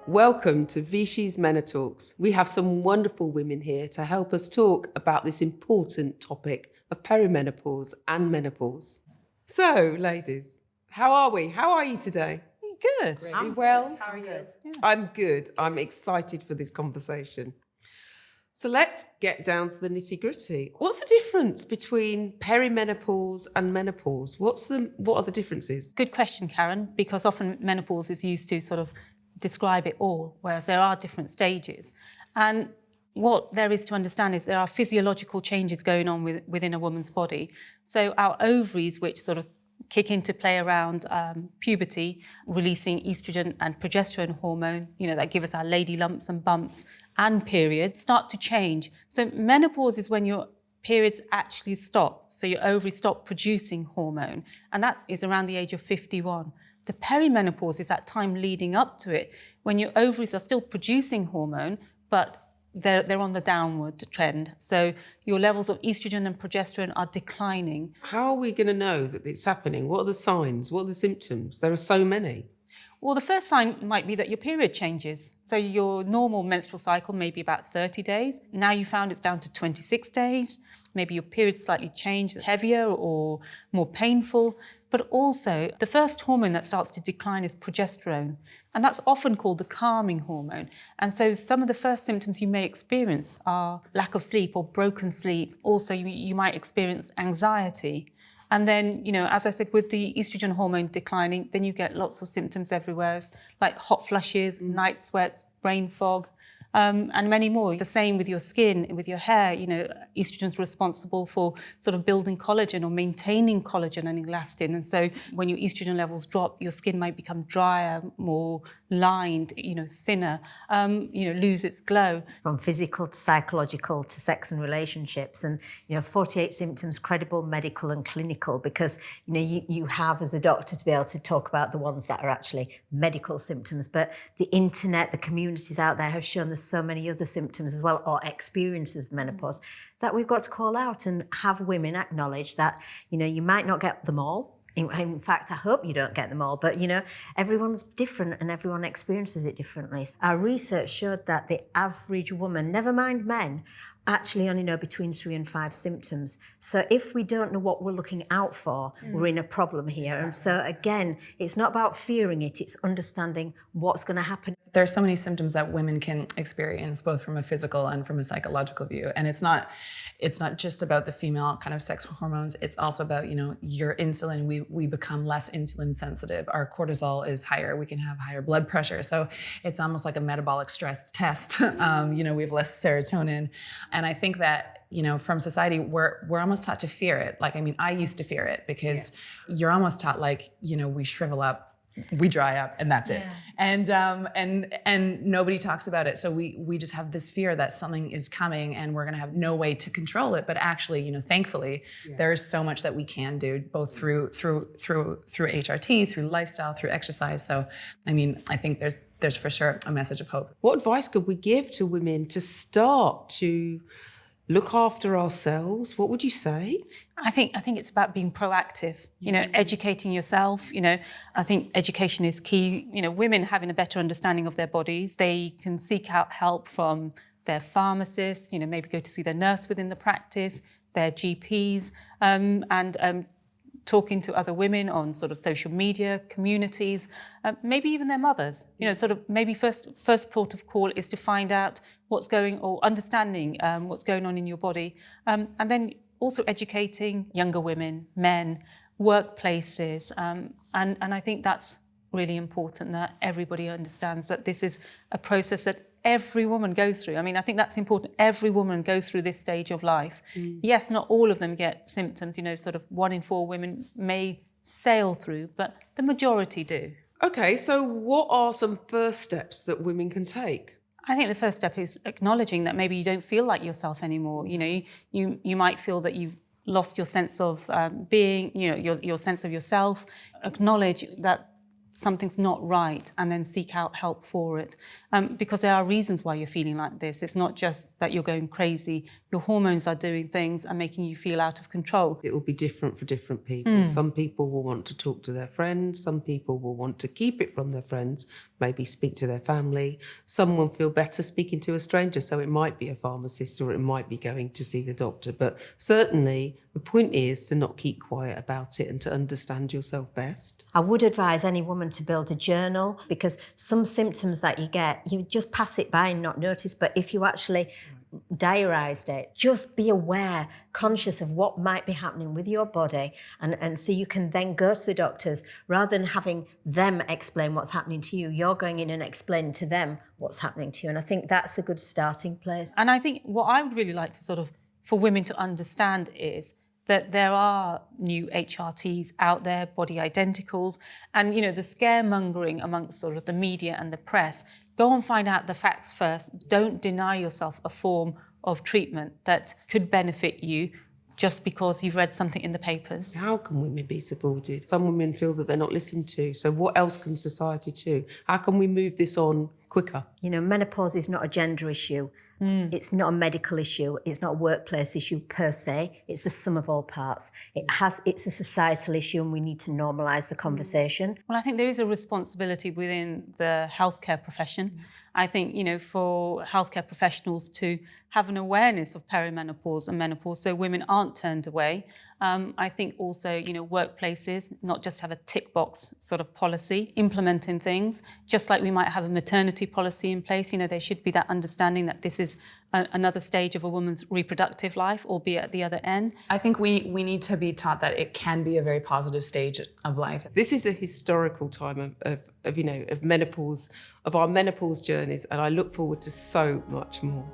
Welcome to Vichy's Meno Talks. We have some wonderful women here to help us talk about this important topic of perimenopause and menopause. So, ladies, how are we? How are you today? Good. Really well? Good. How are you? Yeah. I'm good. I'm excited for this conversation. So let's get down to the nitty-gritty. What's the difference between perimenopause and menopause? What are the differences? Good question, Karen, because often menopause is used to sort of describe it all, whereas there are different stages. And what there is to understand is there are physiological changes going on within a woman's body. So our ovaries, which sort of kick into play around puberty, releasing estrogen and progesterone hormone, that give us our lady lumps and bumps, and periods, start to change. So menopause is when your periods actually stop. So your ovaries stop producing hormone. And that is around the age of 51. The perimenopause is that time leading up to it, when your ovaries are still producing hormone, but they're on the downward trend. So your levels of estrogen and progesterone are declining. How are we going to know that it's happening? What are the signs? What are the symptoms? There are so many. Well, the first sign might be that your period changes. So your normal menstrual cycle may be about 30 days. Now you found it's down to 26 days. Maybe your period's slightly changed, heavier or more painful. But also, the first hormone that starts to decline is progesterone. And that's often called the calming hormone. And so some of the first symptoms you may experience are lack of sleep or broken sleep. Also, you might experience anxiety. And then, as I said, with the estrogen hormone declining, then you get lots of symptoms everywhere, like hot flushes, night sweats, brain fog, and many more. The same with your skin, with your hair. Estrogen's responsible for sort of building collagen or maintaining collagen and elastin. And so when your estrogen levels drop, your skin might become drier, more lined, thinner, lose its glow. From physical to psychological to sex and relationships. And, 48 symptoms, credible, medical and clinical, because, you have as a doctor to be able to talk about the ones that are actually medical symptoms. But the internet, the communities out there have shown there's so many other symptoms as well, or experiences of menopause, that we've got to call out and have women acknowledge that, you might not get them all. In fact, I hope you don't get them all, but, everyone's different and everyone experiences it differently. Our research showed that the average woman, never mind men, actually only know between 3 and 5 symptoms. So if we don't know what we're looking out for, we're in a problem here. And so again, it's not about fearing it, it's understanding what's going to happen. There are so many symptoms that women can experience, both from a physical and from a psychological view. And it's not just about the female kind of sex hormones. It's also about, your insulin. We become less insulin sensitive. Our cortisol is higher. We can have higher blood pressure. So it's almost like a metabolic stress test. We have less serotonin. And I think that, from society, we're almost taught to fear it. I used to fear it because you're almost taught we shrivel up, we dry up, and that's it. And nobody talks about it. So we just have this fear that something is coming and we're going to have no way to control it. But actually, thankfully, there's so much that we can do, both through HRT, through lifestyle, through exercise. So, I think there's for sure a message of hope. What advice could we give to women to start to look after ourselves? What would you say? I think it's about being proactive, educating yourself. I think education is key. Women having a better understanding of their bodies. They can seek out help from their pharmacists, maybe go to see their nurse within the practice, their GPs, and talking to other women on sort of social media, communities, maybe even their mothers. Maybe first port of call is to find out understanding what's going on in your body. And then also educating younger women, men, workplaces. And I think that's really important, that everybody understands that this is a process that every woman goes through. I think that's important. Every woman goes through this stage of life. Yes, not all of them get symptoms. 1 in 4 women may sail through, but the majority do. Okay, so what are some first steps that women can take? I think the first step is acknowledging that maybe you don't feel like yourself anymore. You might feel that you've lost your sense of being, your sense of yourself. Acknowledge that something's not right and then seek out help for it. Because there are reasons why you're feeling like this. It's not just that you're going crazy. Your hormones are doing things and making you feel out of control. It will be different for different people. Some people will want to talk to their friends. Some people will want to keep it from their friends, maybe speak to their family. Some will feel better speaking to a stranger. So it might be a pharmacist or it might be going to see the doctor. But certainly the point is to not keep quiet about it and to understand yourself best. I would advise any woman to build a journal, because some symptoms that you get, you just pass it by and not notice. But if you actually diarised it, just be aware, conscious of what might be happening with your body, and so you can then go to the doctors rather than having them explain what's happening to you. You're going in and explaining to them what's happening to you, and I think that's a good starting place. And I think what I would really like to for women to understand is that there are new HRTs out there, body identicals, and the scaremongering amongst the media and the press. Go and find out the facts first. Don't deny yourself a form of treatment that could benefit you just because you've read something in the papers. How can women be supported? Some women feel that they're not listened to. So what else can society do? How can we move this on quicker? Menopause is not a gender issue. It's not a medical issue. It's not a workplace issue per se. It's the sum of all parts. It's a societal issue, and we need to normalise the conversation. Well, I think there is a responsibility within the healthcare profession. I think, for healthcare professionals to have an awareness of perimenopause and menopause so women aren't turned away. I think also, workplaces, not just have a tick box policy, implementing things, just like we might have a maternity policy in place. There should be that understanding that this is another stage of a woman's reproductive life, albeit at the other end. I think we need to be taught that it can be a very positive stage of life. This is a historical time of menopause, of our menopause journeys, and I look forward to so much more.